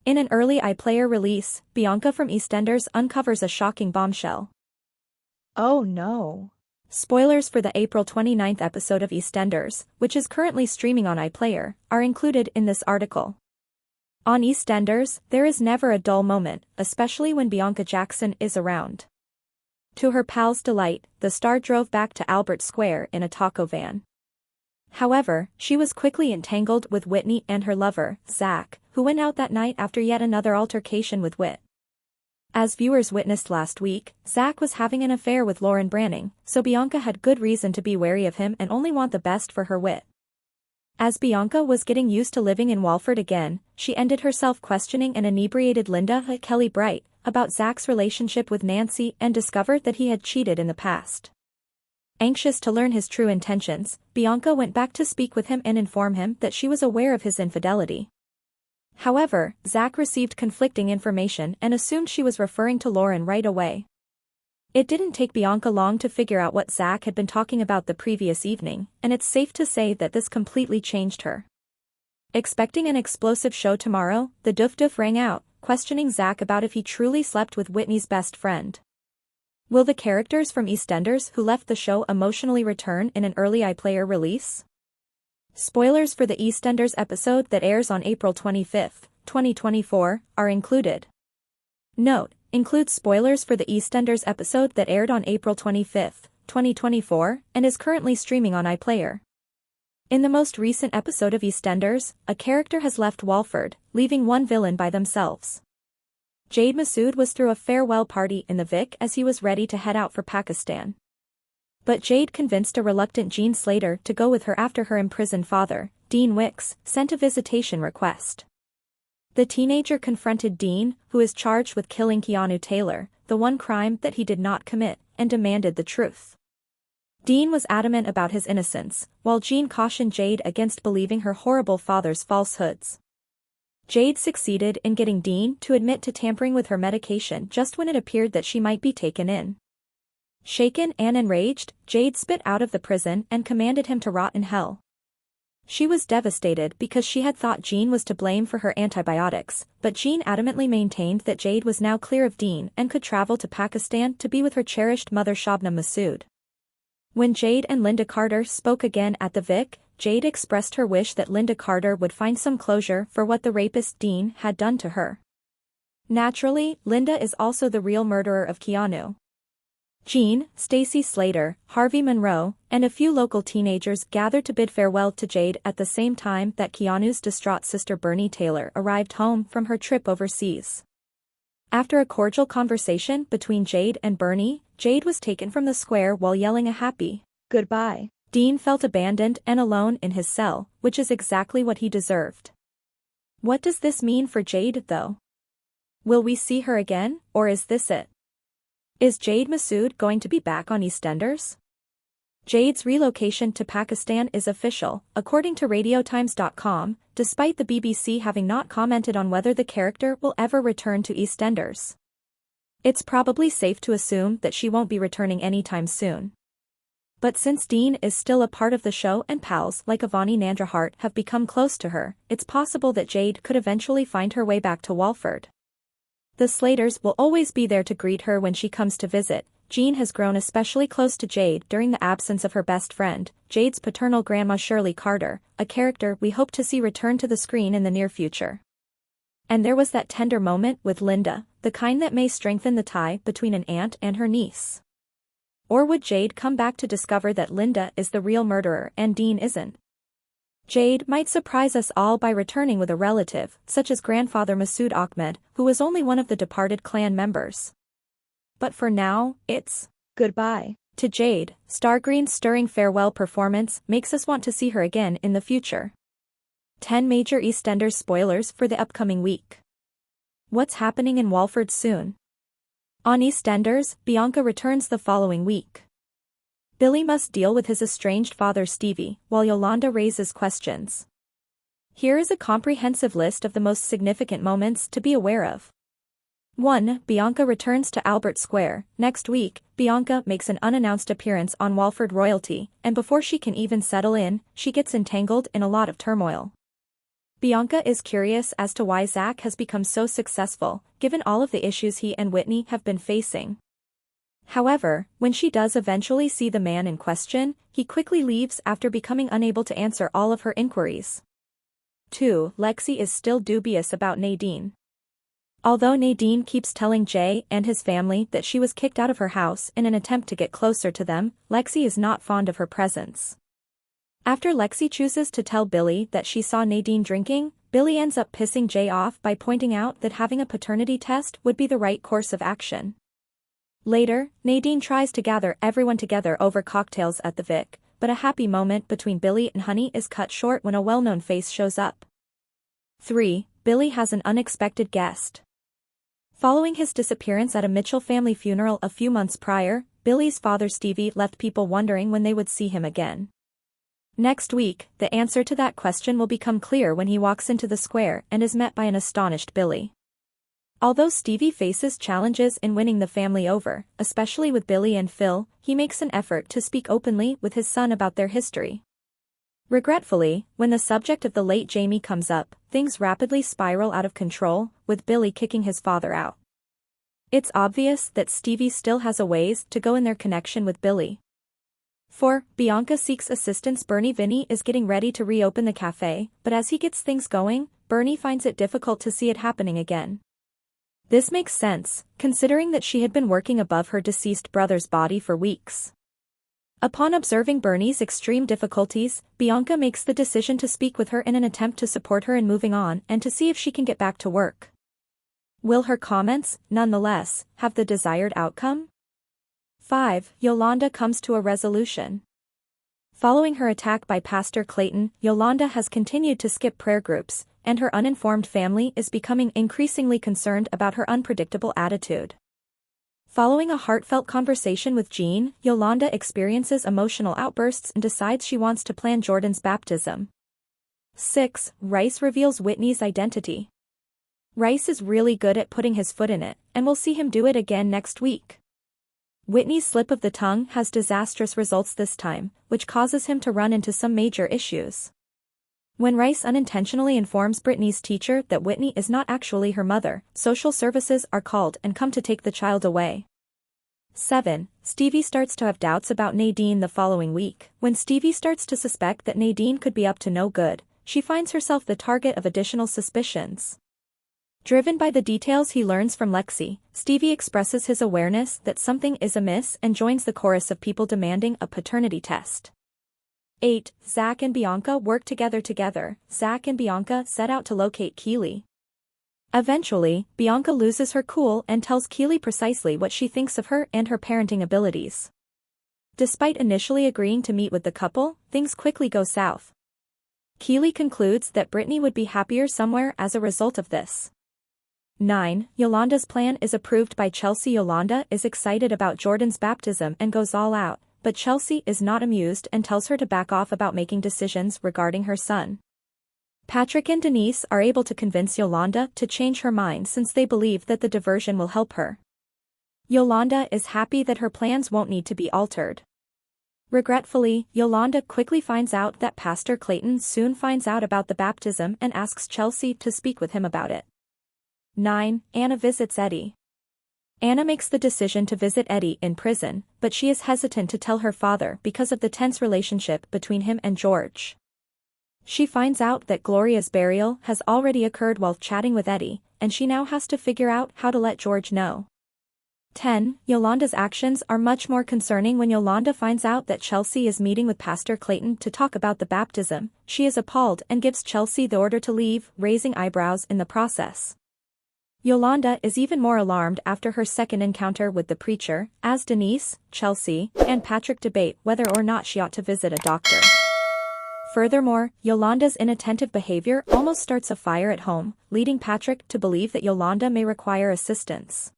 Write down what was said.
In an early iPlayer release, Bianca from EastEnders uncovers a shocking bombshell. Oh no. Spoilers for the April 29th episode of EastEnders, which is currently streaming on iPlayer, are included in this article. On EastEnders, there is never a dull moment, especially when Bianca Jackson is around. To her pals' delight, the star drove back to Albert Square in a taco van. However, she was quickly entangled with Whitney and her lover, Zach, who went out that night after yet another altercation with Whit. As viewers witnessed last week, Zach was having an affair with Lauren Branning, so Bianca had good reason to be wary of him and only want the best for her Whit. As Bianca was getting used to living in Walford again, she ended herself questioning an inebriated Linda Kelly Bright about Zach's relationship with Nancy and discovered that he had cheated in the past. Anxious to learn his true intentions, Bianca went back to speak with him and inform him that she was aware of his infidelity. However, Zach received conflicting information and assumed she was referring to Lauren right away. It didn't take Bianca long to figure out what Zach had been talking about the previous evening, and it's safe to say that this completely changed her. Expecting an explosive show tomorrow, the doof rang out, questioning Zach about if he truly slept with Whitney's best friend. Will the characters from EastEnders who left the show emotionally return in an early iPlayer release? Spoilers for the EastEnders episode that airs on April 25, 2024, are included. Note: includes spoilers for the EastEnders episode that aired on April 25, 2024, and is currently streaming on iPlayer. In the most recent episode of EastEnders, a character has left Walford, leaving one villain by themselves. Jade Massoud was through a farewell party in the Vic as he was ready to head out for Pakistan. But Jade convinced a reluctant Jean Slater to go with her after her imprisoned father, Dean Wicks, sent a visitation request. The teenager confronted Dean, who is charged with killing Keanu Taylor, the one crime that he did not commit, and demanded the truth. Dean was adamant about his innocence, while Jean cautioned Jade against believing her horrible father's falsehoods. Jade succeeded in getting Dean to admit to tampering with her medication just when it appeared that she might be taken in. Shaken and enraged, Jade spit out of the prison and commanded him to rot in hell. She was devastated because she had thought Jean was to blame for her antibiotics, but Jean adamantly maintained that Jade was now clear of Dean and could travel to Pakistan to be with her cherished mother Shabnam Massoud. When Jade and Linda Carter spoke again at the Vic, Jade expressed her wish that Linda Carter would find some closure for what the rapist Dean had done to her. Naturally, Linda is also the real murderer of Keanu. Jean, Stacy Slater, Harvey Monroe, and a few local teenagers gathered to bid farewell to Jade at the same time that Keanu's distraught sister Bernie Taylor arrived home from her trip overseas. After a cordial conversation between Jade and Bernie, Jade was taken from the square while yelling a happy goodbye. Dean felt abandoned and alone in his cell, which is exactly what he deserved. What does this mean for Jade, though? Will we see her again, or is this it? Is Jade Massoud going to be back on EastEnders? Jade's relocation to Pakistan is official, according to RadioTimes.com, despite the BBC having not commented on whether the character will ever return to EastEnders. It's probably safe to assume that she won't be returning anytime soon. But since Dean is still a part of the show and pals like Avani Nandrahart have become close to her, it's possible that Jade could eventually find her way back to Walford. The Slaters will always be there to greet her when she comes to visit. Jean has grown especially close to Jade during the absence of her best friend, Jade's paternal grandma Shirley Carter, a character we hope to see return to the screen in the near future. And there was that tender moment with Linda, the kind that may strengthen the tie between an aunt and her niece. Or would Jade come back to discover that Linda is the real murderer and Dean isn't? Jade might surprise us all by returning with a relative, such as grandfather Masood Ahmed, who was only one of the departed clan members. But for now, it's goodbye to Jade. Stargreen's stirring farewell performance makes us want to see her again in the future. 10 major EastEnders spoilers for the upcoming week. What's happening in Walford soon? On EastEnders, Bianca returns the following week. Billy must deal with his estranged father Stevie, while Yolanda raises questions. Here is a comprehensive list of the most significant moments to be aware of. 1. Bianca returns to Albert Square. Next week, Bianca makes an unannounced appearance on Walford royalty, and before she can even settle in, she gets entangled in a lot of turmoil. Bianca is curious as to why Zach has become so successful, given all of the issues he and Whitney have been facing. However, when she does eventually see the man in question, he quickly leaves after becoming unable to answer all of her inquiries. 2. Lexi is still dubious about Nadine. Although Nadine keeps telling Jay and his family that she was kicked out of her house in an attempt to get closer to them, Lexi is not fond of her presence. After Lexi chooses to tell Billy that she saw Nadine drinking, Billy ends up pissing Jay off by pointing out that having a paternity test would be the right course of action. Later, Nadine tries to gather everyone together over cocktails at the Vic, but a happy moment between Billy and Honey is cut short when a well-known face shows up. 3. Billy has an unexpected guest. Following his disappearance at a Mitchell family funeral a few months prior, Billy's father Stevie left people wondering when they would see him again. Next week, the answer to that question will become clear when he walks into the square and is met by an astonished Billy. Although Stevie faces challenges in winning the family over, especially with Billy and Phil, he makes an effort to speak openly with his son about their history. Regretfully, when the subject of the late Jamie comes up, things rapidly spiral out of control, with Billy kicking his father out. It's obvious that Stevie still has a ways to go in their connection with Billy. 4. Bianca seeks assistance. Vinny is getting ready to reopen the cafe, but as he gets things going, Bernie finds it difficult to see it happening again. This makes sense, considering that she had been working above her deceased brother's body for weeks. Upon observing Bernie's extreme difficulties, Bianca makes the decision to speak with her in an attempt to support her in moving on and to see if she can get back to work. Will her comments, nonetheless, have the desired outcome? 5. Yolanda comes to a resolution. Following her attack by Pastor Clayton, Yolanda has continued to skip prayer groups, and her uninformed family is becoming increasingly concerned about her unpredictable attitude. Following a heartfelt conversation with Jean, Yolanda experiences emotional outbursts and decides she wants to plan Jordan's baptism. 6. Rice reveals Whitney's identity. Rice is really good at putting his foot in it, and we'll see him do it again next week. Whitney's slip of the tongue has disastrous results this time, which causes him to run into some major issues. When Rice unintentionally informs Brittany's teacher that Whitney is not actually her mother, social services are called and come to take the child away. 7. Stevie starts to have doubts about Nadine the following week. When Stevie starts to suspect that Nadine could be up to no good, she finds herself the target of additional suspicions. Driven by the details he learns from Lexi, Stevie expresses his awareness that something is amiss and joins the chorus of people demanding a paternity test. 8. Zach and Bianca work together. Zach and Bianca set out to locate Keely. Eventually, Bianca loses her cool and tells Keely precisely what she thinks of her and her parenting abilities. Despite initially agreeing to meet with the couple, things quickly go south. Keely concludes that Brittany would be happier somewhere as a result of this. 9. Yolanda's plan is approved by Chelsea. Yolanda is excited about Jordan's baptism and goes all out, but Chelsea is not amused and tells her to back off about making decisions regarding her son. Patrick and Denise are able to convince Yolanda to change her mind since they believe that the diversion will help her. Yolanda is happy that her plans won't need to be altered. Regretfully, Yolanda quickly finds out that Pastor Clayton soon finds out about the baptism and asks Chelsea to speak with him about it. 9. Anna visits Eddie. Anna makes the decision to visit Eddie in prison, but she is hesitant to tell her father because of the tense relationship between him and George. She finds out that Gloria's burial has already occurred while chatting with Eddie, and she now has to figure out how to let George know. 10. Yolanda's actions are much more concerning when Yolanda finds out that Chelsea is meeting with Pastor Clayton to talk about the baptism. She is appalled and gives Chelsea the order to leave, raising eyebrows in the process. Yolanda is even more alarmed after her second encounter with the preacher, as Denise, Chelsea, and Patrick debate whether or not she ought to visit a doctor. Furthermore, Yolanda's inattentive behavior almost starts a fire at home, leading Patrick to believe that Yolanda may require assistance.